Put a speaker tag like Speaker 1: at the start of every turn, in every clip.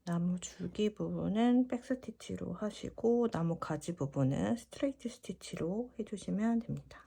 Speaker 1: 나무 줄기 부분은 백스티치로 하시고 나무 가지 부분은 스트레이트 스티치로 해주시면 됩니다.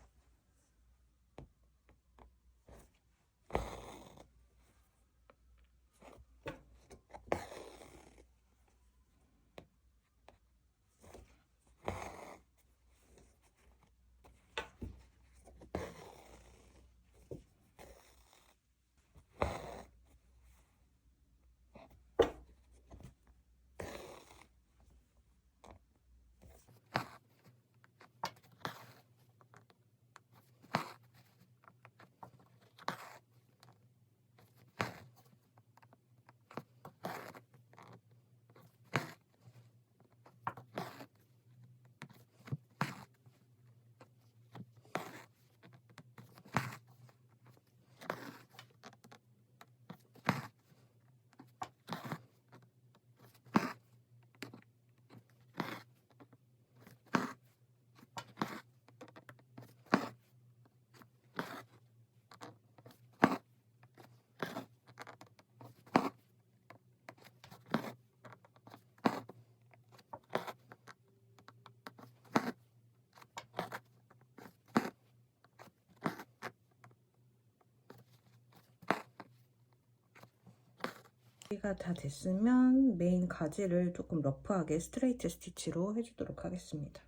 Speaker 1: 여기가 다 됐으면 메인 가지를 조금 러프하게 스트레이트 스티치로 해주도록 하겠습니다.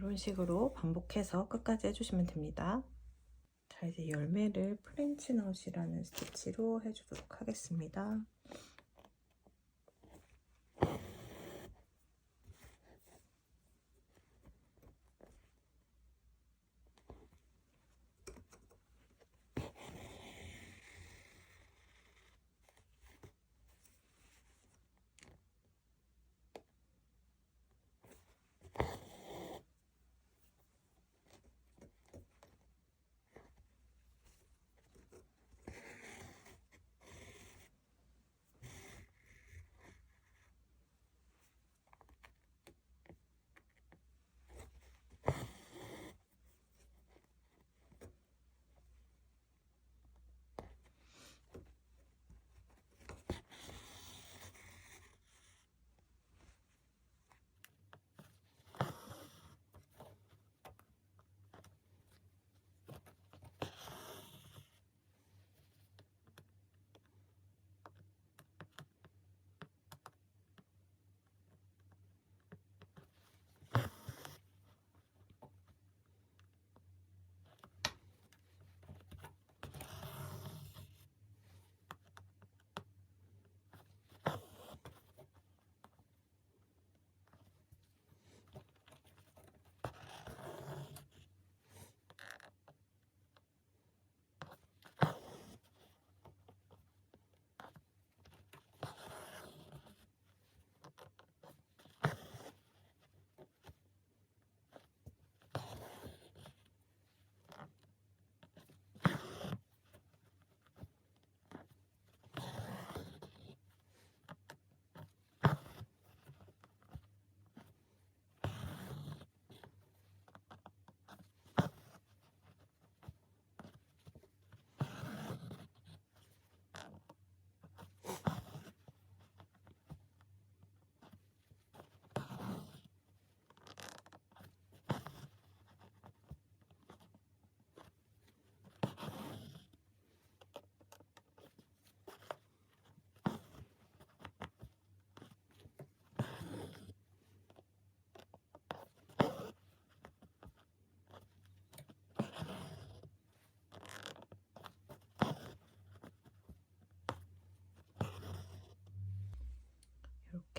Speaker 1: 이런 식으로 반복해서 끝까지 해주시면 됩니다. 자, 이제 열매를 프렌치 넛이라는 스티치로 해주도록 하겠습니다.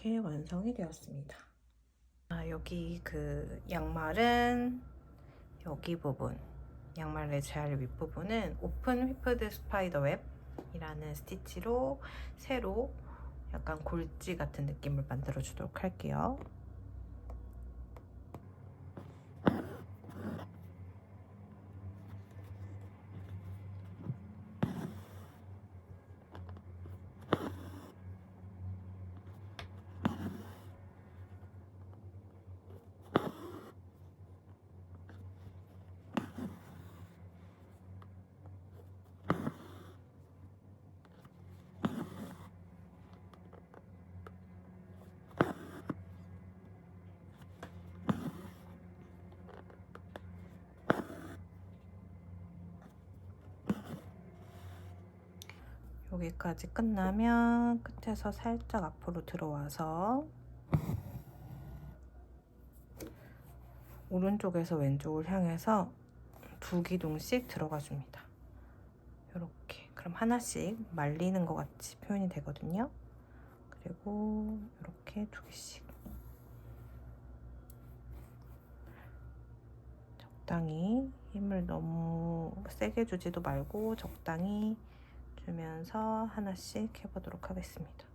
Speaker 1: 이렇게 완성이 되었습니다. 여기 그 양말은 여기 부분, 양말의 제할 윗부분은 오픈 휘프드 스파이더 웹이라는 스티치로 새로 약간 골지 같은 느낌을 만들어 주도록 할게요. 여기까지 끝나면 끝에서 살짝 앞으로 들어와서 오른쪽에서 왼쪽을 향해서 두 기둥씩 들어가 줍니다. 이렇게. 그럼 하나씩 말리는 것 같이 표현이 되거든요. 그리고 이렇게 두 개씩. 적당히 힘을 너무 세게 주지도 말고 적당히 주면서 하나씩 해보도록 하겠습니다.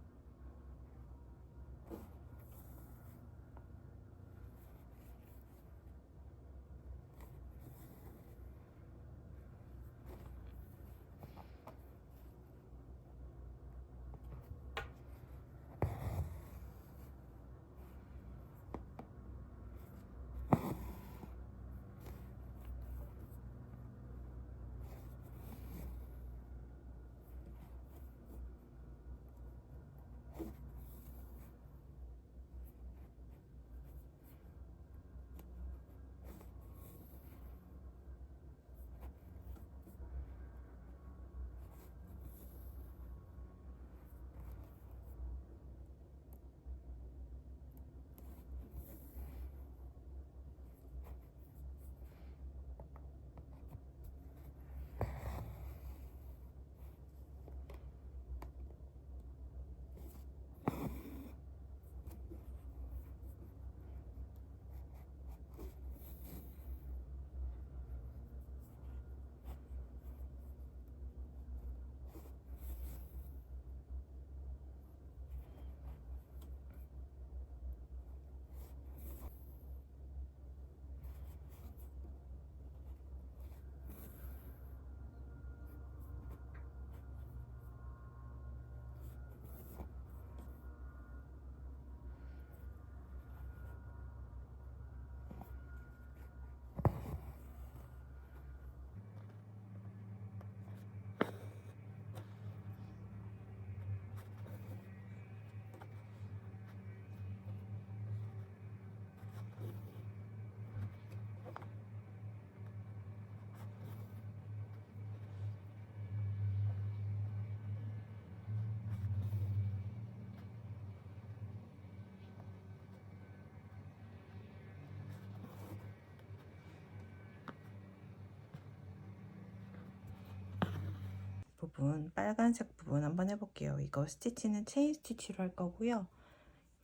Speaker 1: 부분, 빨간색 부분 한번 해볼게요. 이거 스티치는 체인 스티치로 할 거고요.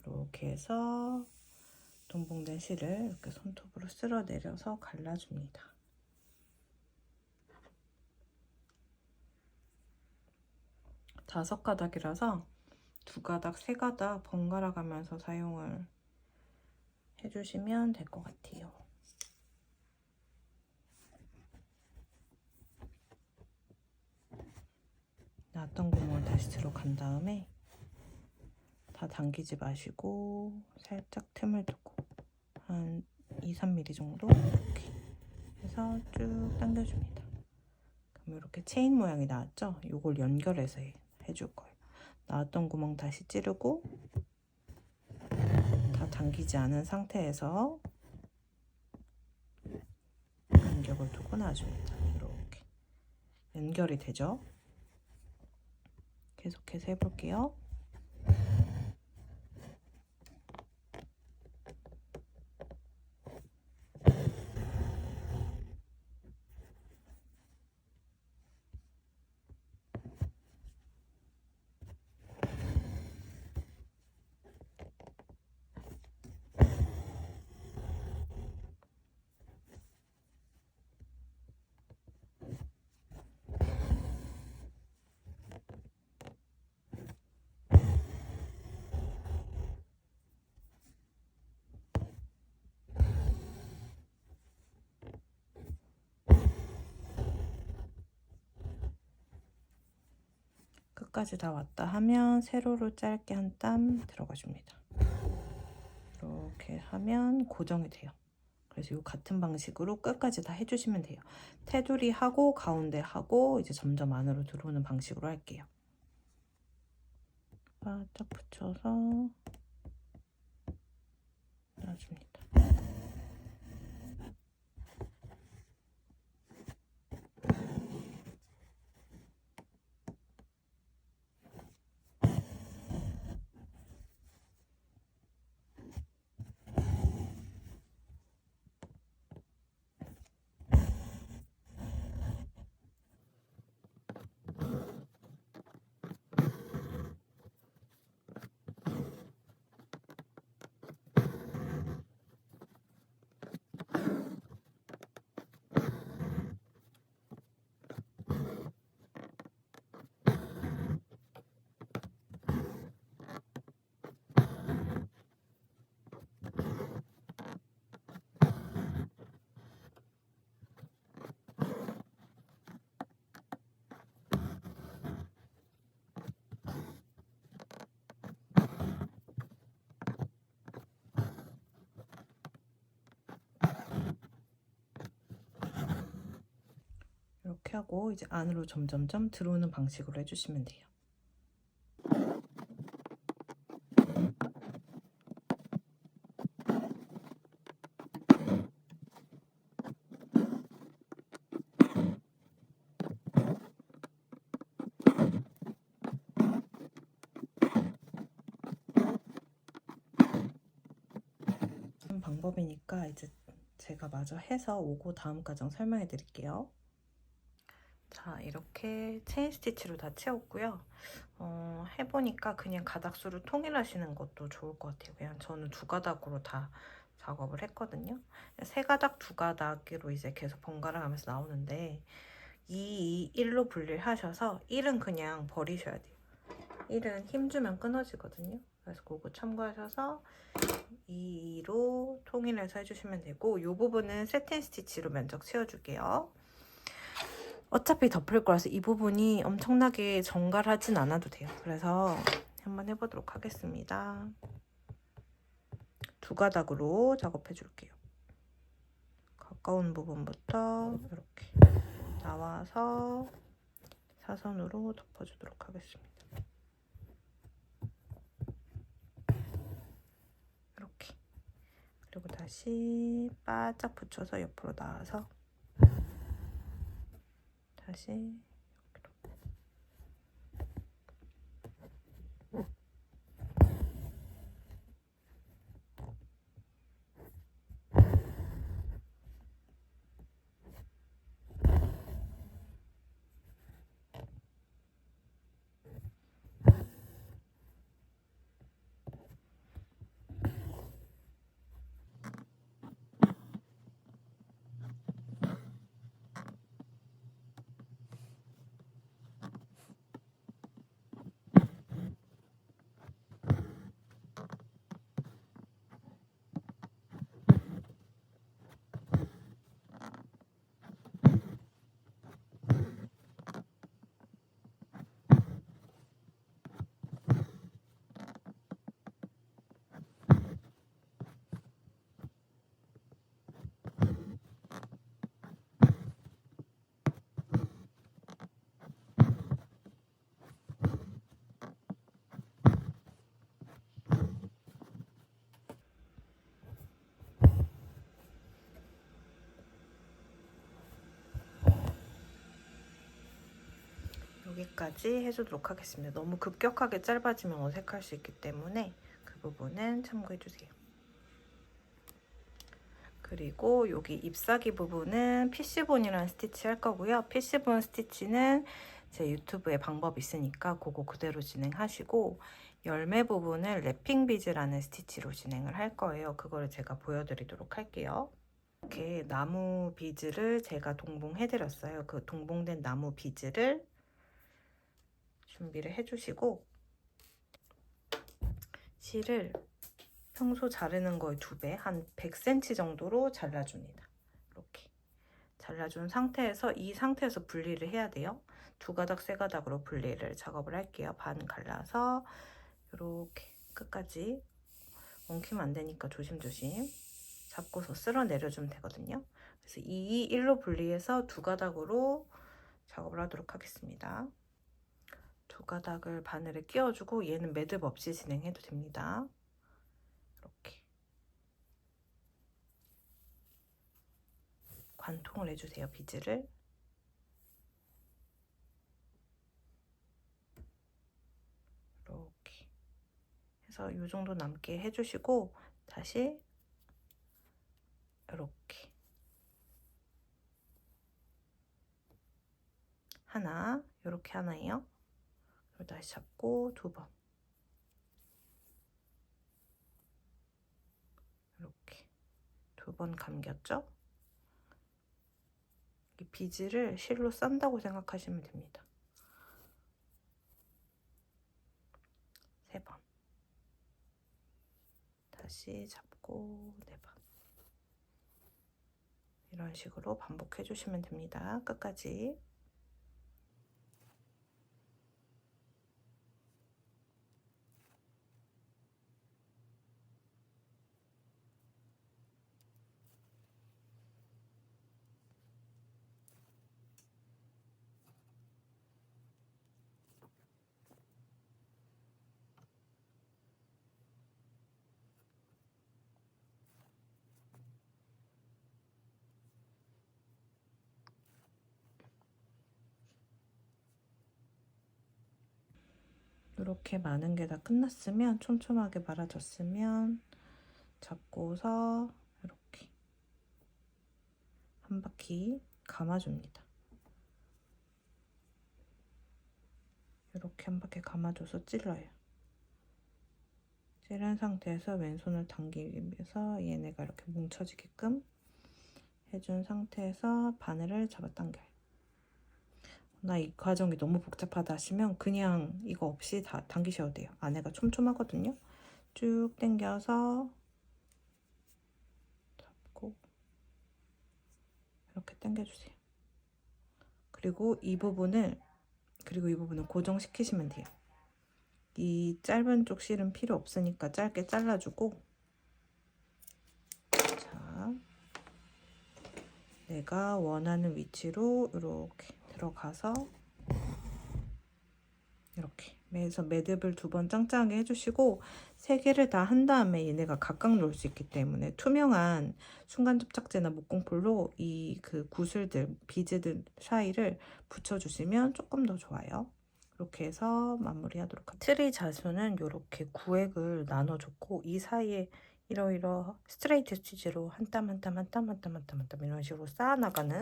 Speaker 1: 이렇게 해서 동봉된 실을 이렇게 손톱으로 쓸어 내려서 갈라줍니다. 다섯 가닥이라서 두 가닥, 세 가닥 번갈아 가면서 사용을 해주시면 될 것 같아요. 나왔던 구멍을 다시 들어간 다음에 다 당기지 마시고 살짝 틈을 두고 한 2-3mm 정도 이렇게 해서 쭉 당겨줍니다. 그럼 이렇게 체인 모양이 나왔죠? 이걸 연결해서 해줄 거예요. 나왔던 구멍 다시 찌르고 다 당기지 않은 상태에서 간격을 두고 놔줍니다. 이렇게 연결이 되죠? 계속해서 해볼게요. 끝까지 다 왔다 하면 세로로 짧게 한 땀 들어가줍니다. 이렇게 하면 고정이 돼요. 그래서 이 같은 방식으로 끝까지 다 해주시면 돼요. 테두리 하고 가운데 하고 이제 점점 안으로 들어오는 방식으로 할게요. 바짝 붙여서 놔줍니다. 이렇게 하고 이제 안으로 점점점 들어오는 방식으로 해주시면 돼요. 방법이니까 이제 제가 마저 해서 오고 다음 과정 설명해 드릴게요. 자, 이렇게 체인 스티치로 다 채웠고요. 해보니까 그냥 가닥수를 통일하시는 것도 좋을 것 같아요. 그냥 저는 2가닥으로 다 작업을 했거든요. 3가닥, 2가닥으로 이제 계속 번갈아 가면서 나오는데 2, 1로 분리를 하셔서 1은 그냥 버리셔야 돼요. 1은 힘주면 끊어지거든요. 그래서 그거 참고하셔서 2로 통일해서 해주시면 되고, 이 부분은 세틴 스티치로 면적 채워줄게요. 어차피 덮을 거라서 이 부분이 엄청나게 정갈하진 않아도 돼요. 그래서 한번 해보도록 하겠습니다. 2가닥으로 작업해 줄게요. 가까운 부분부터 이렇게 나와서 사선으로 덮어주도록 하겠습니다. 이렇게. 그리고 다시 바짝 붙여서 옆으로 나와서 다시 여기까지 해주도록 하겠습니다. 너무 급격하게 짧아지면 어색할 수 있기 때문에 그 부분은 참고해주세요. 그리고 여기 잎사귀 부분은 피쉬본이라는 스티치 할 거고요. 피쉬본 스티치는 제 유튜브에 방법 있으니까 그거 그대로 진행하시고, 열매 부분은 랩핑 비즈라는 스티치로 진행을 할 거예요. 그거를 제가 보여드리도록 할게요. 이렇게 나무 비즈를 제가 동봉해드렸어요. 그 동봉된 나무 비즈를 준비를 해주시고, 실을 평소 자르는 거의 2배, 한 100cm 정도로 잘라줍니다. 이렇게 잘라준 상태에서 이 상태에서 분리를 해야 돼요. 두 가닥 세 가닥으로 분리를 작업을 할게요. 반 갈라서 이렇게 끝까지 엉키면 안 되니까 조심조심 잡고서 쓸어 내려주면 되거든요. 그래서 이 일로 분리해서 두 가닥으로 작업을 하도록 하겠습니다. 두 가닥을 바늘에 끼워주고 얘는 매듭 없이 진행해도 됩니다. 이렇게 관통을 해주세요. 비즈를 이렇게 해서 이 정도 남게 해주시고 다시 이렇게 하나, 이렇게 하나예요. 그리고 다시 잡고 두 번 이렇게 두 번 감겼죠? 이 비즈를 실로 싼다고 생각하시면 됩니다. 세 번 다시 잡고 네 번 이런 식으로 반복해 주시면 됩니다. 끝까지. 이렇게 많은 게 다 끝났으면 촘촘하게 말아졌으면 잡고서 이렇게 한 바퀴 감아줍니다. 이렇게 한 바퀴 감아줘서 찔러요. 찌른 상태에서 왼손을 당기면서 얘네가 이렇게 뭉쳐지게끔 해준 상태에서 바늘을 잡아당겨요. 나 이 과정이 너무 복잡하다 하시면 그냥 이거 없이 다 당기셔도 돼요. 안에가 촘촘하거든요. 쭉 당겨서 잡고 이렇게 당겨주세요. 그리고 이 부분을 고정시키시면 돼요. 이 짧은 쪽 실은 필요 없으니까 짧게 잘라주고, 자, 내가 원하는 위치로 이렇게 들어가서 이렇게 그래서 매듭을 두 번 짱짱하게 해주시고 세 개를 다 한 다음에 얘네가 각각 놓을 수 있기 때문에 투명한 순간 접착제나 목공풀로 이 그 구슬들 비즈들 사이를 붙여주시면 조금 더 좋아요. 이렇게 해서 마무리하도록 할게요. 트리 자수는 이렇게 구획을 나눠줬고 이 사이에 이러이러 스트레이트 스티치로 한 땀 한 땀 한 땀 한 땀 한 땀 한 땀 이런 식으로 쌓아나가는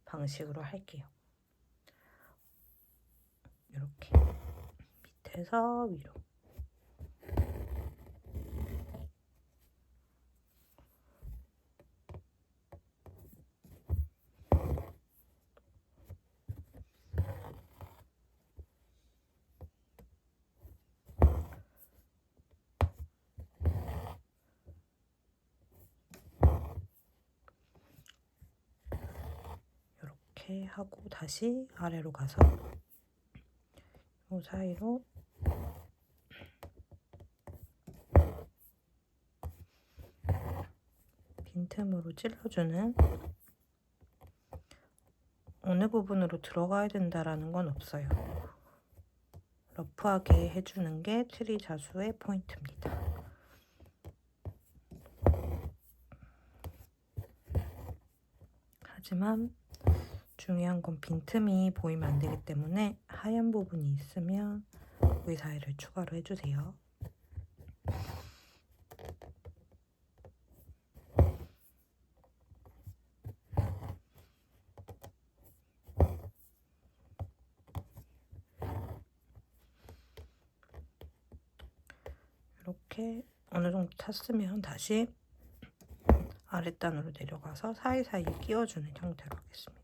Speaker 1: 방식으로 할게요. 이렇게 밑에서 위로 이렇게 하고 다시 아래로 가서 이 사이로 빈틈으로 찔러주는, 어느 부분으로 들어가야 된다라는 건 없어요. 러프하게 해주는 게 트리 자수의 포인트입니다. 하지만 중요한 건 빈틈이 보이면 안 되기 때문에 하얀 부분이 있으면 그 사이를 추가로 해주세요. 이렇게 어느 정도 탔으면 다시 아랫단으로 내려가서 사이사이에 끼워주는 형태로 하겠습니다.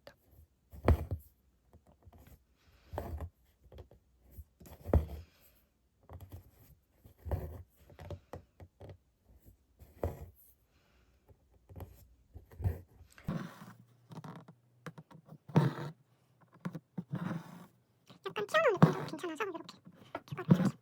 Speaker 2: 약간 튀어나온 느낌도 괜찮아서 이렇게 큐바를 줬어요.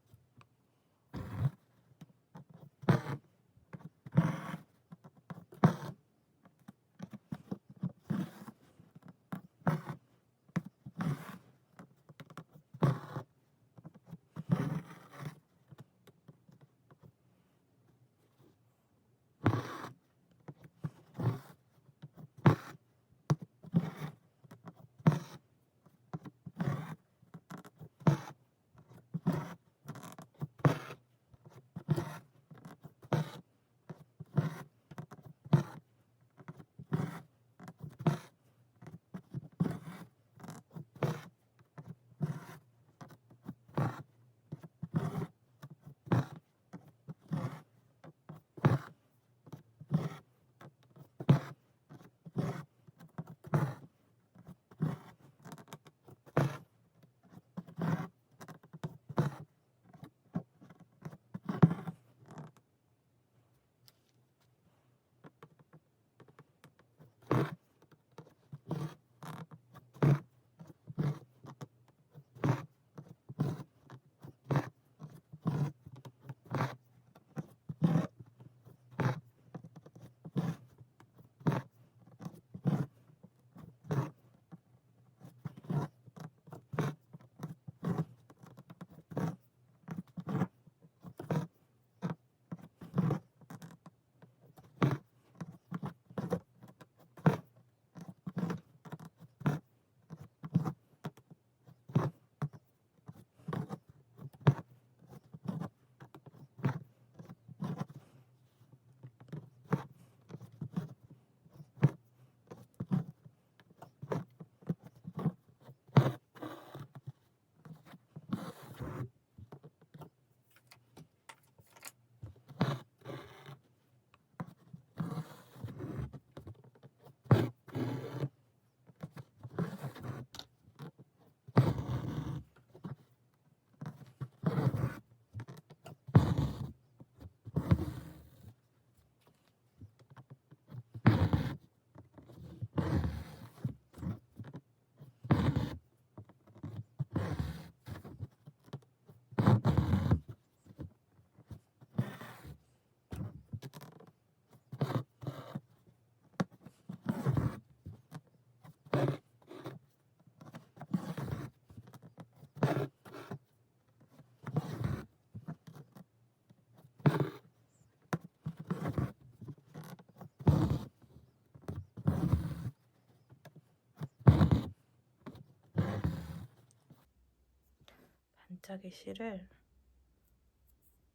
Speaker 1: 반짝이 실을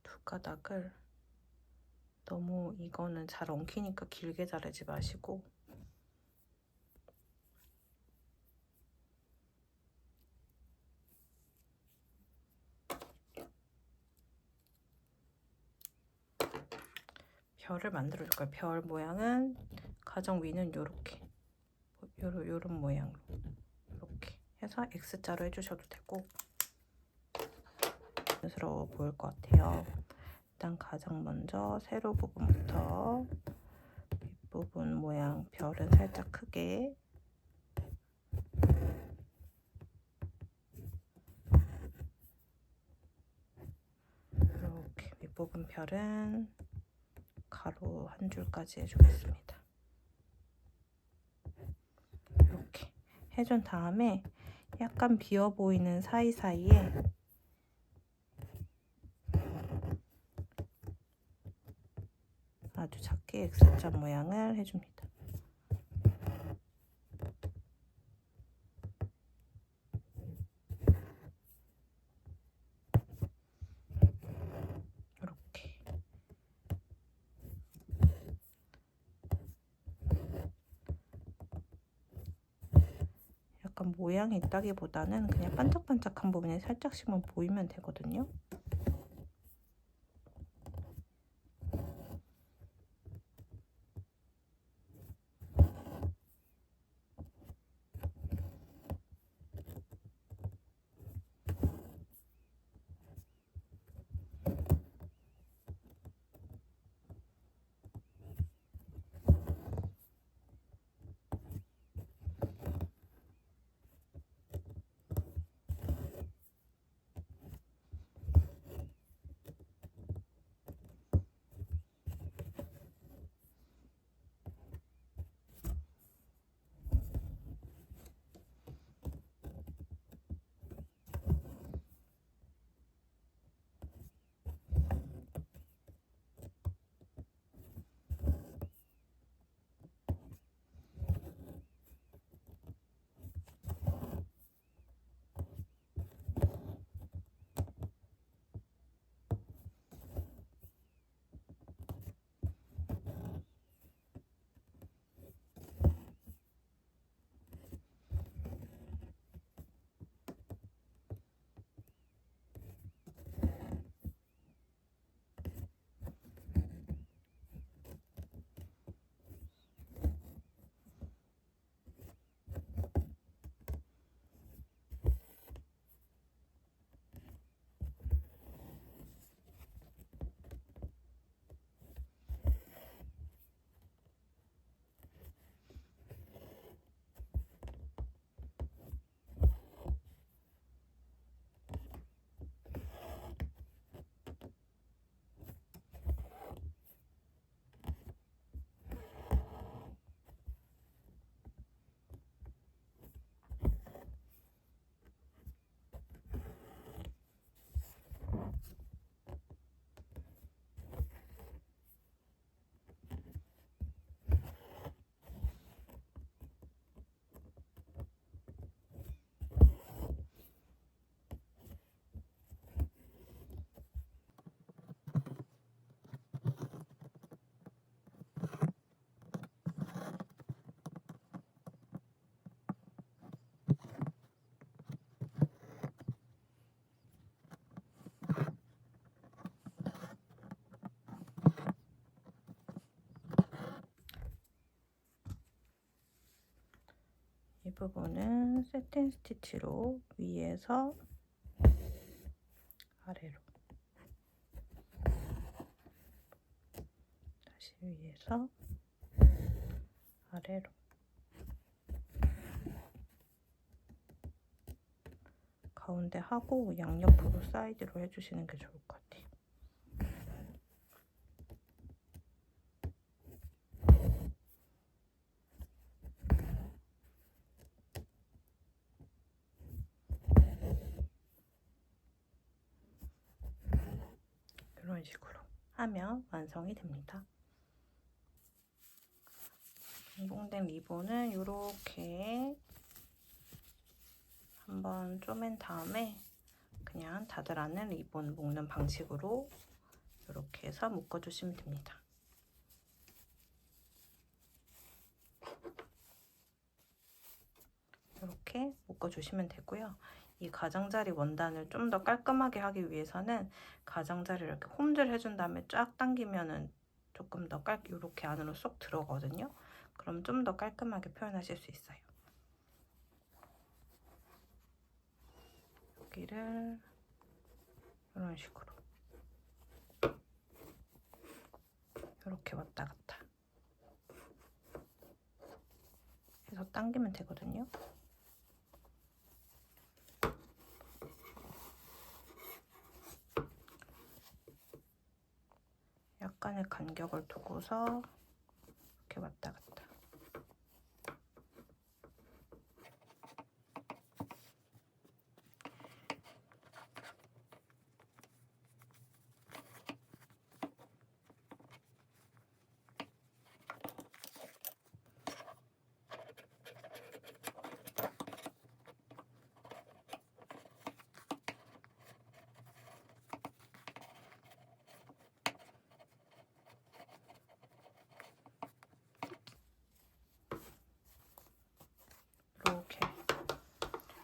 Speaker 1: 두 가닥을 너무 이거는 잘 엉키니까 길게 자르지 마시고 별을 만들어 줄 거예요. 별 모양은 가정 위는 요렇게 요런 모양으로 이렇게 해서 X자로 해주셔도 되고 자연스러워 보일 것 같아요. 일단 가장 먼저 세로 부분부터 윗부분 모양 별은 살짝 크게 이렇게 윗부분 별은 가로 한 줄까지 해주겠습니다. 이렇게 해준 다음에 약간 비어 보이는 사이사이에 아주 작게 X자 모양을 해줍니다. 이렇게 약간 모양이 있다기보다는 그냥 반짝반짝한 부분이 살짝씩만 보이면 되거든요. 부분은 세틴 스티치로 위에서 아래로, 다시 위에서 아래로, 가운데 하고 양옆으로 사이드로 해주시는 게 좋을 것 같아요. 이런 식으로 하면 완성이 됩니다. 동봉된 리본은 이렇게 한번 쪼맨 다음에 그냥 다들 아는 리본 묶는 방식으로 이렇게 해서 묶어주시면 됩니다. 이렇게 묶어주시면 되고요. 이 가장자리 원단을 좀 더 깔끔하게 하기 위해서는 가장자리를 이렇게 홈질 해준 다음에 쫙 당기면은 조금 더 이렇게 안으로 쏙 들어가거든요. 그럼 좀 더 깔끔하게 표현하실 수 있어요. 여기를 이런 식으로 이렇게 왔다 갔다 해서 당기면 되거든요. 약간의 간격을 두고서 이렇게 왔다 갔다.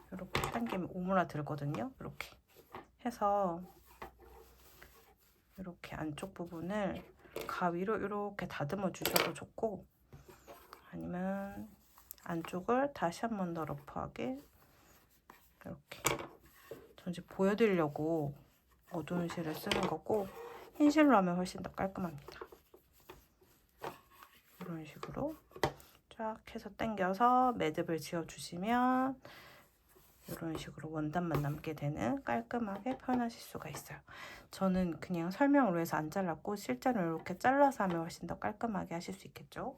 Speaker 1: 이렇게 당기면 오므라들거든요. 이렇게 해서 이렇게 안쪽 부분을 가위로 이렇게 다듬어 주셔도 좋고, 아니면 안쪽을 다시 한 번 더 러프하게 이렇게, 전 이제 보여드리려고 어두운 실을 쓰는 거고, 흰 실로 하면 훨씬 더 깔끔합니다. 이런 식으로 쫙 해서 당겨서 매듭을 지어주시면 이런 식으로 원단만 남게 되는 깔끔하게 표현하실 수가 있어요. 저는 그냥 설명을 위해서 안 잘랐고 실제로 이렇게 잘라서 하면 훨씬 더 깔끔하게 하실 수 있겠죠.